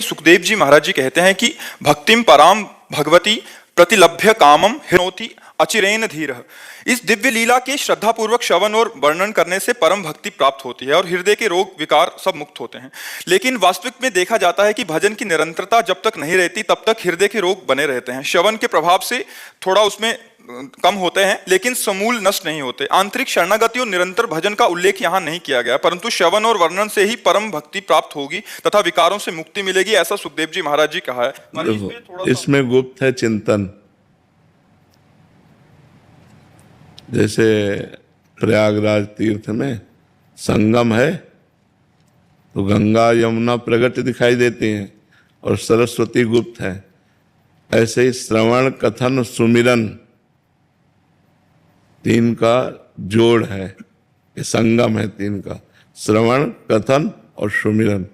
सुखदेव जी महाराज जी कहते हैं कि भक्तिम पराम भगवती प्रतिलभ्य कामम हिनोति अचिरेन धीरः। इस दिव्य लीला के श्रद्धा पूर्वक श्रवण और वर्णन करने से परम भक्ति प्राप्त होती है और हृदय के रोग विकार सब मुक्त होते हैं। लेकिन वास्तविक में देखा जाता है कि भजन की निरंतरता जब तक नहीं रहती तब तक हृदय के रोग बने रहते हैं। श्रवण के प्रभाव से थोड़ा उसमें कम होते हैं लेकिन समूल नष्ट नहीं होते। आंतरिक शरणागति और निरंतर भजन का उल्लेख यहाँ नहीं किया गया, परंतु श्रवण और वर्णन से ही परम भक्ति प्राप्त होगी तथा विकारों से मुक्ति मिलेगी, ऐसा सुखदेव जी महाराज जी कहा है। इसमें गुप्त है चिंतन। जैसे प्रयागराज तीर्थ में संगम है तो गंगा यमुना प्रगट दिखाई देती हैं और सरस्वती गुप्त है। ऐसे ही श्रवण कथन सुमिरन तीन का जोड़ है, ये संगम है तीन का, श्रवण कथन और सुमिरन।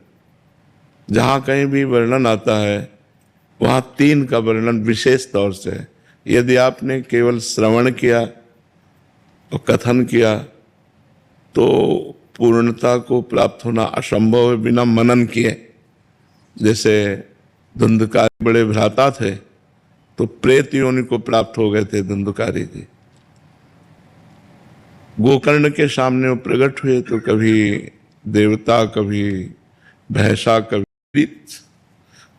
जहाँ कहीं भी वर्णन आता है वहाँ तीन का वर्णन विशेष तौर से है। यदि आपने केवल श्रवण किया और कथन किया तो पूर्णता को प्राप्त होना असंभव है बिना मनन किए। जैसे धुंधकारी बड़े भ्राता थे तो प्रेत योनि को प्राप्त हो गए थे धुंधकारी जी। गोकर्ण के सामने वो प्रकट हुए तो कभी देवता कभी भैंसा कभी प्रीत,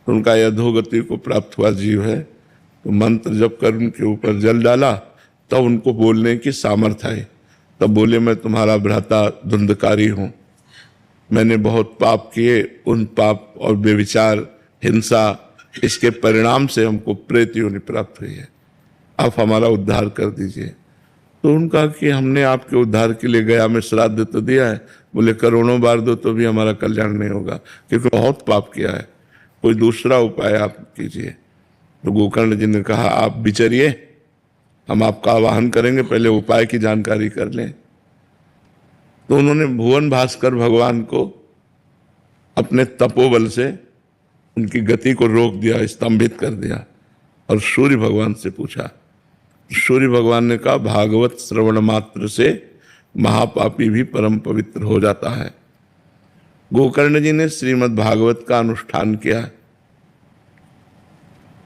तो उनका अधोगति को प्राप्त हुआ जीव है। तो मंत्र जप कर उनके ऊपर जल डाला तब उनको बोलने की सामर्थ्य आई। तब बोले मैं तुम्हारा भ्राता धुंधकारी हूँ, मैंने बहुत पाप किए, उन पाप और बेविचार हिंसा इसके परिणाम से हमको प्रेत योनि प्राप्त हुई है, आप हमारा उद्धार कर दीजिए। तो उनका कि हमने आपके उद्धार के लिए गया में श्राद्ध तो दिया है, बोले करोड़ों बार दो तो भी हमारा कल्याण नहीं होगा क्योंकि बहुत पाप किया है, कोई दूसरा उपाय आप कीजिए। तो गोकर्ण जी ने कहा आप विचरिए, हम आपका आवाहन करेंगे, पहले उपाय की जानकारी कर लें। तो उन्होंने भुवन भास्कर भगवान को अपने तपोबल से उनकी गति को रोक दिया, स्तंभित कर दिया और सूर्य भगवान से पूछा। सूर्य भगवान ने कहा भागवत श्रवण मात्र से महापापी भी परम पवित्र हो जाता है। गोकर्ण जी ने श्रीमद् भागवत का अनुष्ठान किया,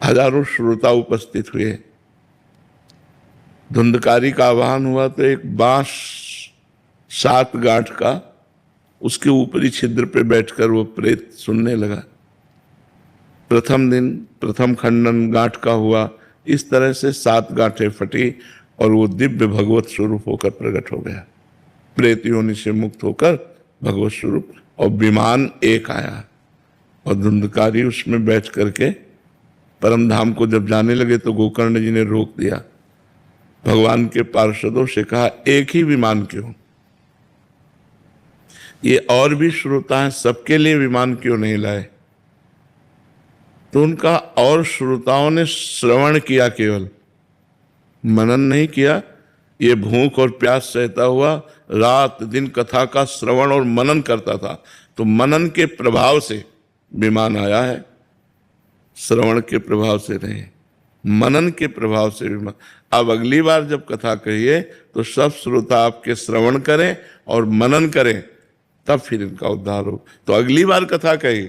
हजारों श्रोता उपस्थित हुए। धुंधकारी का आवाहन हुआ तो एक बांस 7 गांठ का उसके ऊपरी छिद्र पे बैठकर वो प्रेत सुनने लगा। प्रथम दिन प्रथम खंडन गांठ का हुआ, इस तरह से 7 गांठें फटी और वो दिव्य भगवत स्वरूप होकर प्रकट हो गया। प्रेत योनि से मुक्त होकर भगवत स्वरूप और विमान एक आया और धुंधकारी उसमें बैठ करके परम धाम को जब जाने लगे तो गोकर्ण जी ने रोक दिया। भगवान के पार्षदों से कहा एक ही विमान क्यों, ये और भी श्रोता हैं, सबके लिए विमान क्यों नहीं लाए। तो उनका और श्रोताओं ने श्रवण किया, केवल मनन नहीं किया। ये भूख और प्यास सहता हुआ रात दिन कथा का श्रवण और मनन करता था, तो मनन के प्रभाव से विमान आया है, श्रवण के प्रभाव से नहीं, मनन के प्रभाव से विमान। अब अगली बार जब कथा कहिए तो सब श्रोता आपके श्रवण करें और मनन करें, तब फिर इनका उद्धार हो। तो अगली बार कथा कही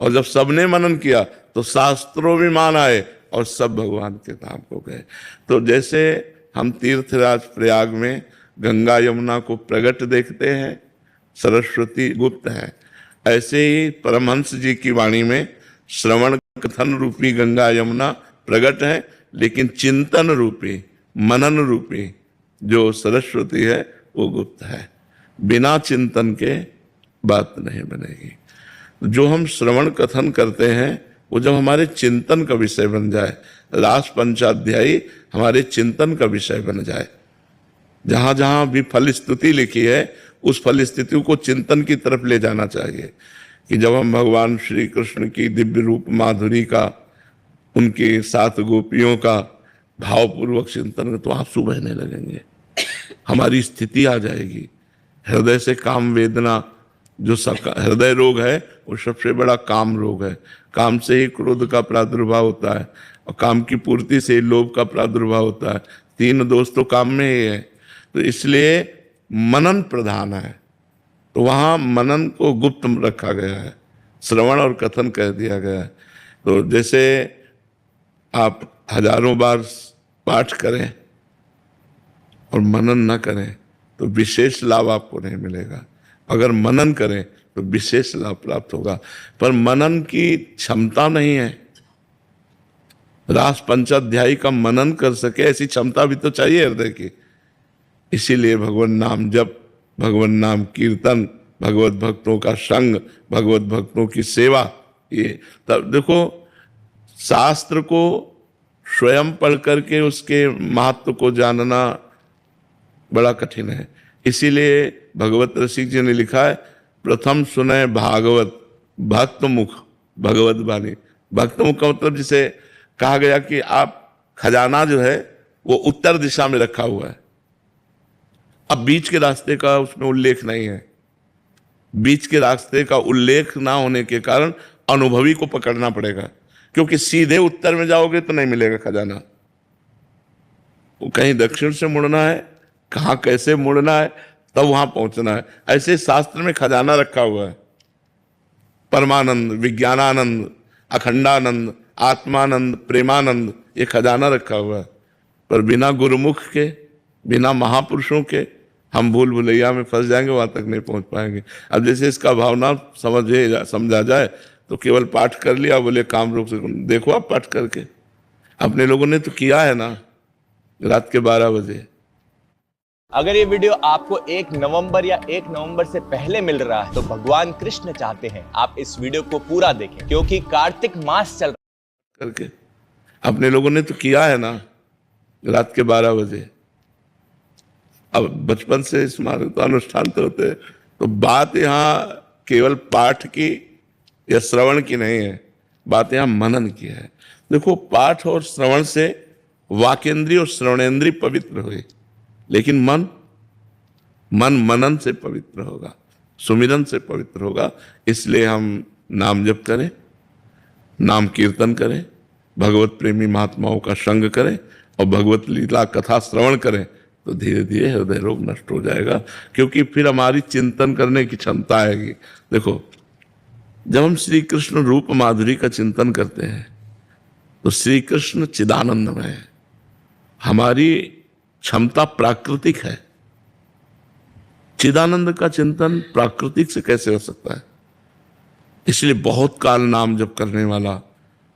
और जब सबने मनन किया तो शास्त्रों विमान आए और सब भगवान के धाम को गए। तो जैसे हम तीर्थराज प्रयाग में गंगा यमुना को प्रगट देखते हैं, सरस्वती गुप्त है, ऐसे ही परमहंस जी की वाणी में श्रवण कथन रूपी गंगा यमुना प्रगट है, लेकिन चिंतन रूपी मनन रूपी जो सरस्वती है वो गुप्त है। बिना चिंतन के बात नहीं बनेगी। जो हम श्रवण कथन करते हैं वो जब हमारे चिंतन का विषय बन जाए, रास पंचाध्यायी हमारे चिंतन का विषय बन जाए, जहां जहां भी फल स्तुति लिखी है उस फल स्तुति को चिंतन की तरफ ले जाना चाहिए। कि जब हम भगवान श्री कृष्ण की दिव्य रूप माधुरी का, उनके 7 गोपियों का भावपूर्वक चिंतन तो आंसू बहने लगेंगे, हमारी स्थिति आ जाएगी। हृदय से काम वेदना, जो हृदय रोग है वो सबसे बड़ा काम रोग है। काम से ही क्रोध का प्रादुर्भाव होता है और काम की पूर्ति से ही लोभ का प्रादुर्भाव होता है। 3 दोष तो काम में ही है। तो इसलिए मनन प्रधान है, तो वहाँ मनन को गुप्त रखा गया है श्रवण और कथन कह दिया गया है। तो जैसे आप हजारों बार पाठ करें और मनन न करें तो विशेष लाभ आपको नहीं मिलेगा। अगर मनन करें तो विशेष लाभ प्राप्त होगा, पर मनन की क्षमता नहीं है। रास पंचाध्यायी का मनन कर सके ऐसी क्षमता भी तो चाहिए हृदय की। इसीलिए भगवान नाम जप, भगवान नाम कीर्तन, भगवत भक्तों का संग, भगवत भक्तों की सेवा, ये तब देखो शास्त्र को स्वयं पढ़ करके उसके महत्व को जानना बड़ा कठिन है। इसीलिए भगवत रसिक जी ने लिखा है, प्रथम सुने भागवत भक्त मुख भगवत वाणी। भक्त मुख का मतलब जिसे कहा गया कि आप खजाना जो है वो उत्तर दिशा में रखा हुआ है। अब बीच के रास्ते का उसमें उल्लेख नहीं है। बीच के रास्ते का उल्लेख ना होने के कारण अनुभवी को पकड़ना पड़ेगा, क्योंकि सीधे उत्तर में जाओगे तो नहीं मिलेगा खजाना। वो कहीं दक्षिण से मुड़ना है, कहाँ कैसे मुड़ना है, तब वहां पहुंचना है। ऐसे शास्त्र में खजाना रखा हुआ है। परमानंद, विज्ञानानंद, अखंडानंद, आत्मानंद, प्रेमानंद, ये खजाना रखा हुआ है। पर बिना गुरुमुख के, बिना महापुरुषों के हम भूल भुलैया में फंस जाएंगे, वहां तक नहीं पहुंच पाएंगे। अब जैसे इसका भावना समझा जाए तो केवल पाठ कर लिया, बोले काम रोक सको। देखो आप पाठ करके, अपने लोगों ने तो किया है ना, रात के 12 बजे। अगर ये वीडियो आपको 1 नवंबर या 1 नवंबर से पहले मिल रहा है तो भगवान कृष्ण चाहते हैं आप इस वीडियो को पूरा देखें, क्योंकि कार्तिक मास चल रहा है। करके अपने लोगों ने तो किया है ना, रात के 12 बजे। अब बचपन से स्मारक तो अनुष्ठान तो होते हैं। तो बात यहाँ केवल पाठ की या श्रवण की नहीं है, बात यहाँ मनन की है। देखो पाठ और श्रवण से वाकेंद्री और श्रवणेंद्री पवित्र हुई, लेकिन मन मनन से पवित्र होगा, सुमिरन से पवित्र होगा। इसलिए हम नाम जप करें, नाम कीर्तन करें, भगवत प्रेमी महात्माओं का संग करें और भगवत लीला कथा श्रवण करें, तो धीरे धीरे हृदय रोग नष्ट हो जाएगा। क्योंकि फिर हमारी चिंतन करने की क्षमता आएगी। देखो जब हम श्री कृष्ण रूप माधुरी का चिंतन करते हैं तो श्री कृष्ण चिदानंदमय है। हमारी क्षमता प्राकृतिक है। चिदानंद का चिंतन प्राकृतिक से कैसे हो सकता है? इसलिए बहुत काल नाम जप करने वाला,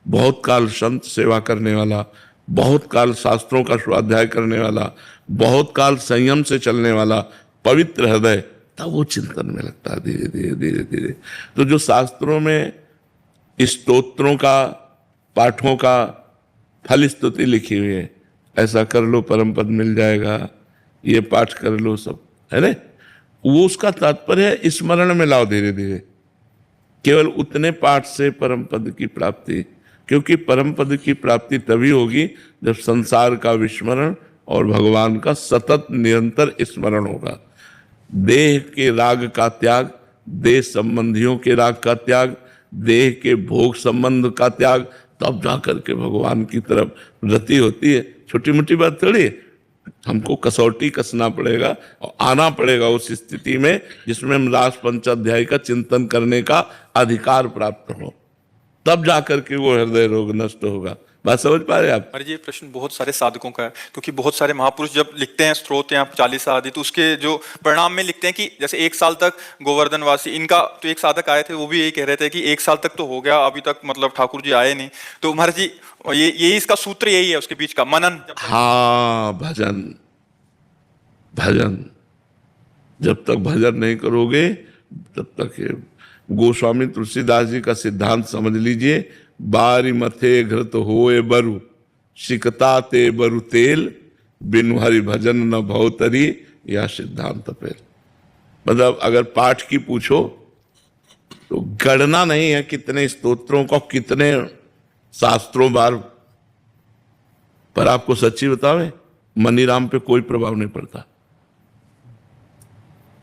बहुत काल संत सेवा करने वाला, बहुत काल शास्त्रों का स्वाध्याय करने वाला, बहुत काल संयम से चलने वाला पवित्र हृदय, तब वो चिंतन में लगता है धीरे धीरे धीरे धीरे। तो जो शास्त्रों में स्तोत्रों का, पाठों का फल स्तुति लिखी हुई है, ऐसा कर लो परम पद मिल जाएगा, ये पाठ कर लो, सब है ना, वो उसका तात्पर्य है स्मरण में लाओ धीरे धीरे। केवल उतने पाठ से परम पद की प्राप्ति, क्योंकि परम पद की प्राप्ति तभी होगी जब संसार का विस्मरण और भगवान का सतत निरंतर स्मरण होगा। देह के राग का त्याग, देह संबंधियों के राग का त्याग, देह के भोग संबंध का त्याग, तब जाकर के भगवान की तरफ रति होती है। छोटी मोटी बात थोड़ी, हमको कसौटी कसना पड़ेगा और आना पड़ेगा उस स्थिति में जिसमें हम रास पंचाध्याय का चिंतन करने का अधिकार प्राप्त हो, तब जाकर के वो हृदय रोग नष्ट होगा। बात समझ पा रहे आप? अरे ये प्रश्न बहुत सारे साधकों का है, क्योंकि बहुत सारे महापुरुष जब लिखते हैं स्त्रोत या 40 आदि, तो उसके जो परिणाम में लिखते हैं कि जैसे 1 साल तक गोवर्धनवासी, इनका तो एक साधक आए थे, वो भी यही कह रहे थे कि 1 साल तक तो हो गया, अभी तक मतलब ठाकुर जी आए नहीं। तो महाराज जी यही इसका सूत्र यही है उसके बीच का, मनन। हाँ, भजन। भजन जब तक भजन नहीं करोगे तब तक। गोस्वामी तुलसीदास जी का सिद्धांत समझ लीजिए, बारी मथे घृत होए बरु, सिकता ते बरु तेल, बिनु हरि भजन न भवतरी, यह सिद्धांत पेल। मतलब अगर पाठ की पूछो तो गणना नहीं है कितने स्तोत्रों का, कितने शास्त्रों बार, पर आपको सच्ची बतावे मनीराम पे कोई प्रभाव नहीं पड़ता।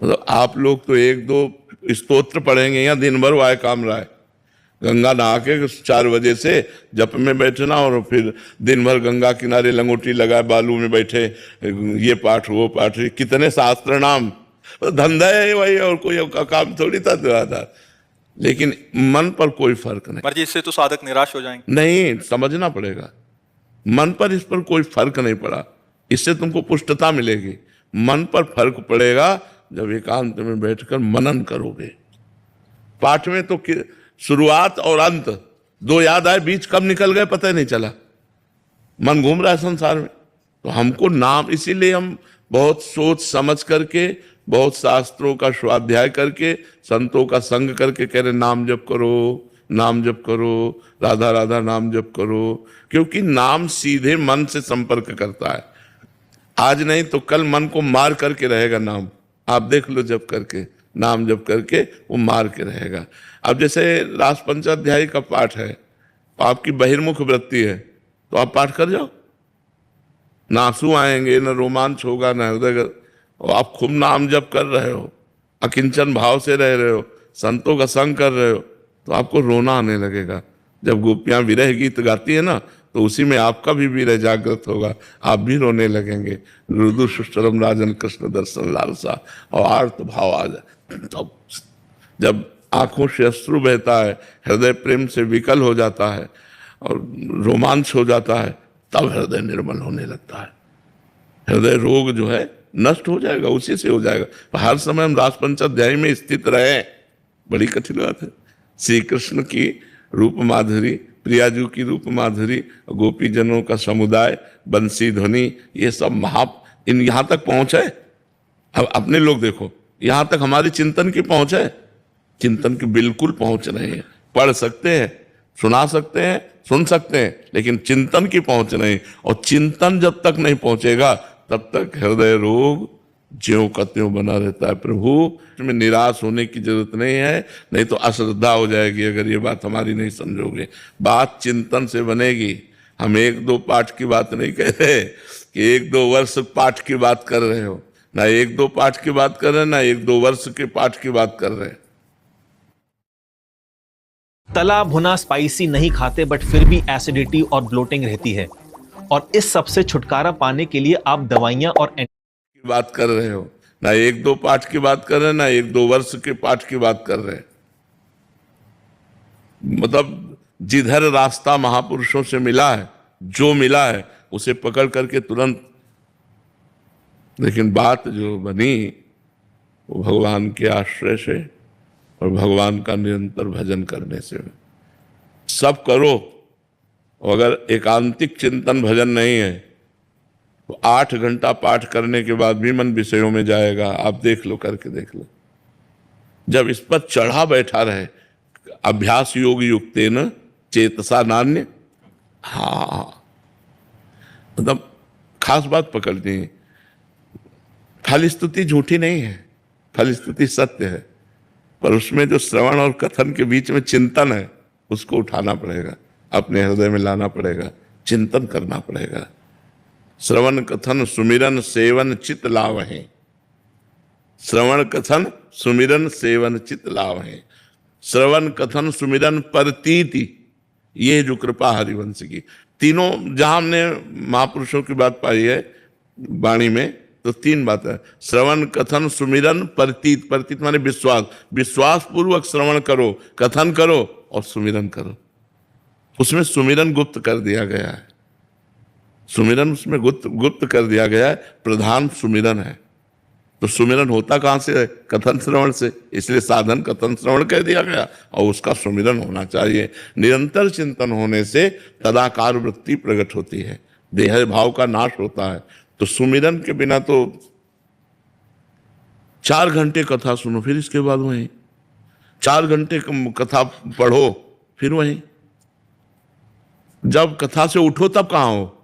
मतलब आप लोग तो 1-2 स्तोत्र पढ़ेंगे या दिन भर वाय काम रहा है, गंगा नहा के 4 बजे से जप में बैठना और फिर दिन भर गंगा किनारे लंगोटी लगाए बालू में बैठे, ये पाठ वो पाठ, कितने शास्त्र नाम, धंधा है वही, और कोई काम थोड़ी था। लेकिन मन पर कोई फर्क नहीं। मर्जी इससे तो साधक निराश हो जाएंगे। नहीं, समझना पड़ेगा, मन पर इस पर कोई फर्क नहीं पड़ा, इससे तुमको पुष्टता मिलेगी। मन पर फर्क पड़ेगा जब एकांत में बैठकर मनन करोगे। पाठ में तो शुरुआत और अंत दो याद आए, बीच कब निकल गए पता ही नहीं चला, मन घूम रहा है संसार में। तो हमको नाम, इसीलिए हम बहुत सोच समझ करके, बहुत शास्त्रों का स्वाध्याय करके, संतों का संग करके कह रहे नाम जप करो, नाम जप करो, राधा राधा नाम जप करो, क्योंकि नाम सीधे मन से संपर्क करता है। आज नहीं तो कल मन को मार करके रहेगा नाम। आप देख लो, जप करके, नाम जप करके वो मार के रहेगा। अब जैसे रास पंचाध्यायी का पाठ है, तो आपकी बहिर्मुख वृत्ति है, तो आप पाठ कर जाओ, ना आंसू आएंगे, न रोमांच होगा, न हृदय, और आप खूब नाम जप कर रहे हो, अकिंचन भाव से रह रहे हो, संतों का संग कर रहे हो, तो आपको रोना आने लगेगा। जब गोपियां विरह गीत गाती है ना, तो उसी में आपका भी विरह जागृत होगा, आप भी रोने लगेंगे। रुदु सुष्टरम राजन कृष्ण दर्शन लालसा, और आर्त भाव आ जाए। तब जब आंखों से अश्रु बहता है, हृदय प्रेम से विकल हो जाता है और रोमांच हो जाता है, तब हृदय निर्मल होने लगता है। हृदय रोग जो है नष्ट हो जाएगा, उसी से हो जाएगा। हर समय हम रास पंचाध्यायी में स्थित रहे, बड़ी कठिन बात है। श्री कृष्ण की रूप माधुरी, प्रियाजू की रूप माधुरी, गोपी जनों का समुदाय, बंसी ध्वनि, ये सब इन यहां तक पहुंच है। अब अपने लोग देखो, यहां तक हमारी चिंतन की पहुंच है? चिंतन की बिल्कुल पहुंच नहीं है। पढ़ सकते हैं, सुना सकते हैं, सुन सकते हैं, लेकिन चिंतन की पहुंच नहीं। और चिंतन जब तक नहीं पहुंचेगा तब तक हृदय रोग ज्यों का त्यों बना रहता है। प्रभु, इसमें निराश होने की जरूरत नहीं है, नहीं तो अश्रद्धा हो जाएगी अगर ये बात हमारी नहीं समझोगे। बात चिंतन से बनेगी। हम एक दो पाठ की बात नहीं कह रहे कि एक दो वर्ष पाठ की बात कर रहे हो, ना एक दो पाठ की बात कर रहे, ना एक दो वर्ष के पाठ की बात कर रहे। तला भुना स्पाइसी नहीं खाते, बट फिर भी एसिडिटी और ब्लोटिंग रहती है, और इस सब से छुटकारा पाने के लिए आप दवाइयां और की बात कर रहे हो, ना एक दो पाठ की बात कर रहे, ना एक दो वर्ष के पाठ की बात कर रहे। मतलब जिधर रास्ता महापुरुषों से मिला है, जो मिला है उसे पकड़ करके तुरंत। लेकिन बात जो बनी वो भगवान के आश्रय से और भगवान का निरंतर भजन करने से। सब करो, अगर एकांतिक चिंतन भजन नहीं है तो 8 घंटा पाठ करने के बाद भी मन विषयों में जाएगा। आप देख लो, करके देख लो। जब इस पर चढ़ा बैठा रहे, अभ्यास योग युक्तेन चेतसा नान्य, हाँ, मतलब खास बात पकड़नी है। खाली स्तुति झूठी नहीं है, खाली स्तुति सत्य है, पर उसमें जो श्रवण और कथन के बीच में चिंतन है, उसको उठाना पड़ेगा, अपने हृदय में लाना पड़ेगा, चिंतन करना पड़ेगा। श्रवण कथन सुमिरन सेवन चित लावहें, श्रवण कथन सुमिरन सेवन चित लावहें, श्रवण कथन सुमिरन परतीति, ये जो कृपा हरिवंश की। तीनों जहां हमने महापुरुषों की बात पाई है वाणी में, तो 3 बात है, श्रवण कथन सुमिरन परतीत। परतीत माने विश्वास, विश्वास पूर्वक श्रवण करो, कथन करो और सुमिरन करो। उसमें सुमिरन गुप्त कर दिया गया है, सुमिरन उसमें गुप्त कर दिया गया है, प्रधान सुमिरन है। तो सुमिरन होता कहां से है? कथन श्रवण से, इसलिए साधन कथन श्रवण कह दिया गया, और उसका सुमिरन होना चाहिए। निरंतर चिंतन होने से तदाकार वृत्ति प्रकट होती है, देह भाव का नाश होता है। तो सुमिरन के बिना तो 4 घंटे कथा सुनो, फिर इसके बाद वहीं 4 घंटे कथा पढ़ो, फिर वहीं। जब कथा से उठो तब कहां हो?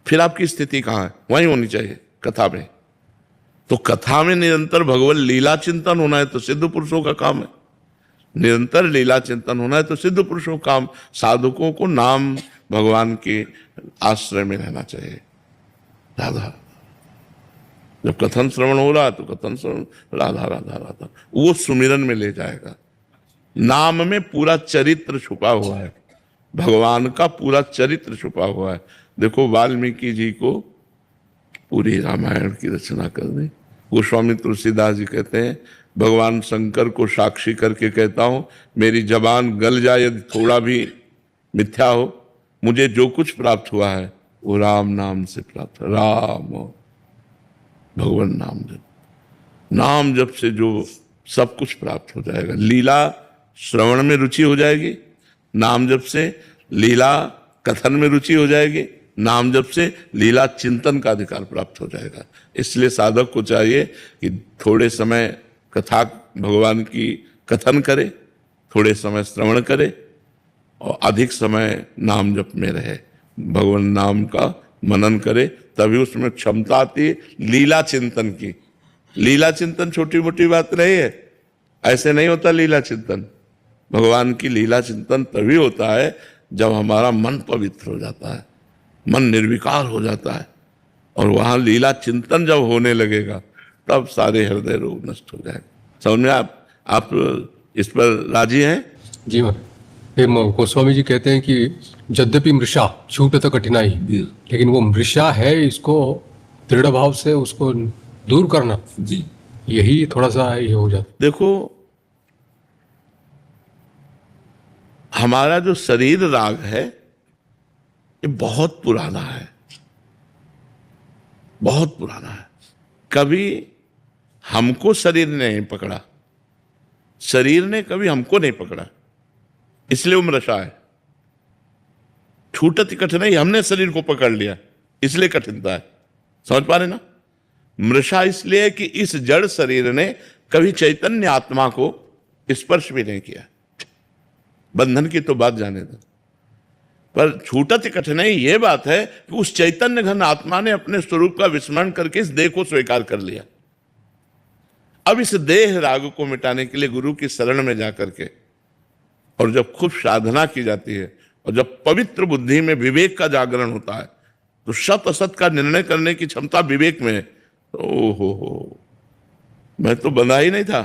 फिर आपकी स्थिति कहां है? वहीं होनी चाहिए, कथा में। तो कथा में निरंतर भगवत लीला चिंतन होना है तो सिद्ध पुरुषों का काम है। निरंतर लीला चिंतन होना है तो सिद्ध पुरुषों का काम। साधकों को नाम भगवान के आश्रय में रहना चाहिए। राधा, जब कथन श्रवण हो रहा तो कथन श्रवण, राधा राधा राधा, वो सुमिरन में ले जाएगा। नाम में पूरा चरित्र छुपा हुआ है, भगवान का पूरा चरित्र छुपा हुआ है। देखो, वाल्मीकि जी को पूरी रामायण की रचना कर दी। गोस्वामी तुलसीदास जी कहते हैं भगवान शंकर को साक्षी करके कहता हूं, मेरी जबान गल जाए यदि थोड़ा भी मिथ्या हो, मुझे जो कुछ प्राप्त हुआ है वो राम नाम से प्राप्त है। राम भगवान नाम जप, नाम जप से जो सब कुछ प्राप्त हो जाएगा। लीला श्रवण में रुचि हो जाएगी, नाम जप से लीला कथन में रुचि हो जाएगी, नाम जप से लीला चिंतन का अधिकार प्राप्त हो जाएगा। इसलिए साधक को चाहिए कि थोड़े समय कथा भगवान की कथन करे, थोड़े समय श्रवण करे और अधिक समय नाम जप में रहे, भगवान नाम का मनन करे, तभी उसमें क्षमता आती है लीला चिंतन की। लीला चिंतन छोटी मोटी बात नहीं है, ऐसे नहीं होता लीला चिंतन। भगवान की लीला चिंतन तभी होता है जब हमारा मन पवित्र हो जाता है, मन निर्विकार हो जाता है, और वहां लीला चिंतन जब होने लगेगा तब सारे हृदय रोग नष्ट हो जाएगा। समझ में आप इस पर राजी हैं? जी महाराज, गोस्वामी जी कहते हैं कि यद्यपि मृषा छूटे तो कठिनाई, लेकिन वो मृषा है, इसको दृढ़ भाव से उसको दूर करना जी, यही थोड़ा सा ये हो जाता। देखो, हमारा जो शरीर राग है ये बहुत पुराना है, बहुत पुराना है। कभी हमको शरीर ने नहीं पकड़ा, शरीर ने कभी हमको नहीं पकड़ा, इसलिए वो मृषा है। छूटत कठिनाई, हमने शरीर को पकड़ लिया इसलिए कठिनता है। समझ पा रहे ना? मृषा इसलिए कि इस जड़ शरीर ने कभी चैतन्य आत्मा को स्पर्श भी नहीं किया। बंधन की तो बात जाने दो, पर छूटत कठिनाई ये बात है कि उस चैतन्य घन आत्मा ने अपने स्वरूप का विस्मरण करके इस देह को स्वीकार कर लिया। अब इस देह राग को मिटाने के लिए गुरु की शरण में जाकर के, और जब खूब साधना की जाती है और जब पवित्र बुद्धि में विवेक का जागरण होता है, तो सत असत का निर्णय करने की क्षमता विवेक में है। ओहो, मैं तो बंधा ही नहीं था,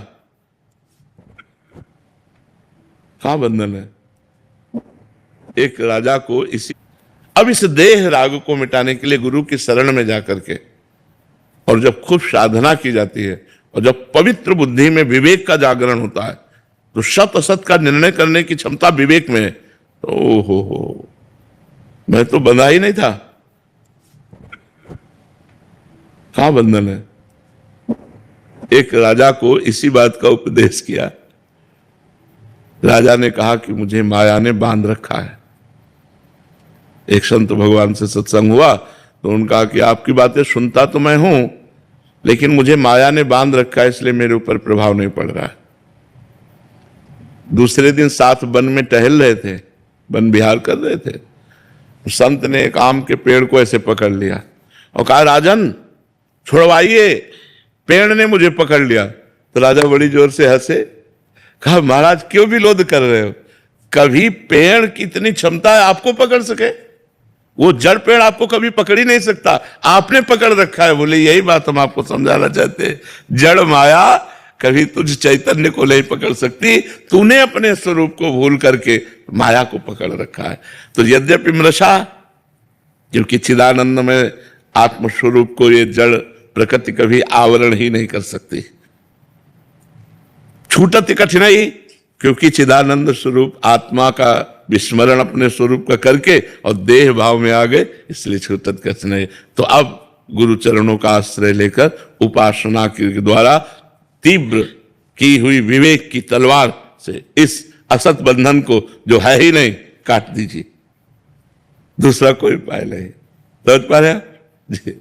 कहां बंधन है? एक राजा को अब इस देह राग को मिटाने के लिए गुरु की शरण में जाकर के, और जब खूब साधना की जाती है और जब पवित्र बुद्धि में विवेक का जागरण होता है, तो सत असत का निर्णय करने की क्षमता विवेक में है। ओहो, मैं तो बंधा ही नहीं था, कहां बंधन है? एक राजा को इसी बात का उपदेश किया। राजा ने कहा कि मुझे माया ने बांध रखा है। एक संत भगवान से सत्संग हुआ तो उन्होंने कहा कि आपकी बातें सुनता तो मैं हूं, लेकिन मुझे माया ने बांध रखा है, इसलिए मेरे ऊपर प्रभाव नहीं पड़ रहा है। दूसरे दिन साथ वन में टहल रहे थे, वन विहार कर रहे थे, संत ने एक आम के पेड़ को ऐसे पकड़ लिया और कहा, राजन छुड़वाइए, पेड़ ने मुझे पकड़ लिया। तो राजा बड़ी जोर से हंसे, कहा, महाराज क्यों विरोध कर रहे हो? कभी पेड़ की इतनी क्षमता है आपको पकड़ सके? वो जड़ पेड़ आपको कभी पकड़ ही नहीं सकता, आपने पकड़ रखा है। बोले यही बात हम आपको समझाना चाहते हैं, जड़ माया कभी तुझ चैतन्य को नहीं पकड़ सकती, तूने अपने स्वरूप को भूल करके माया को पकड़ रखा है। तो यद्यपि मृषा, क्योंकि चिदानंद में आत्मस्वरूप को ये जड़ प्रकृति कभी आवरण ही नहीं कर सकती। छूटत कठिनाई, क्योंकि चिदानंद स्वरूप आत्मा का विस्मरण अपने स्वरूप का करके और देह भाव में आ गए, इसलिए छूटत कठिनाई। तो अब गुरु चरणों का आश्रय लेकर उपासना के द्वारा तीव्र की हुई विवेक की तलवार से इस असत बंधन को, जो है ही नहीं, काट दीजिए। दूसरा कोई उपाय नहीं। समझ पा रहे हैं जी?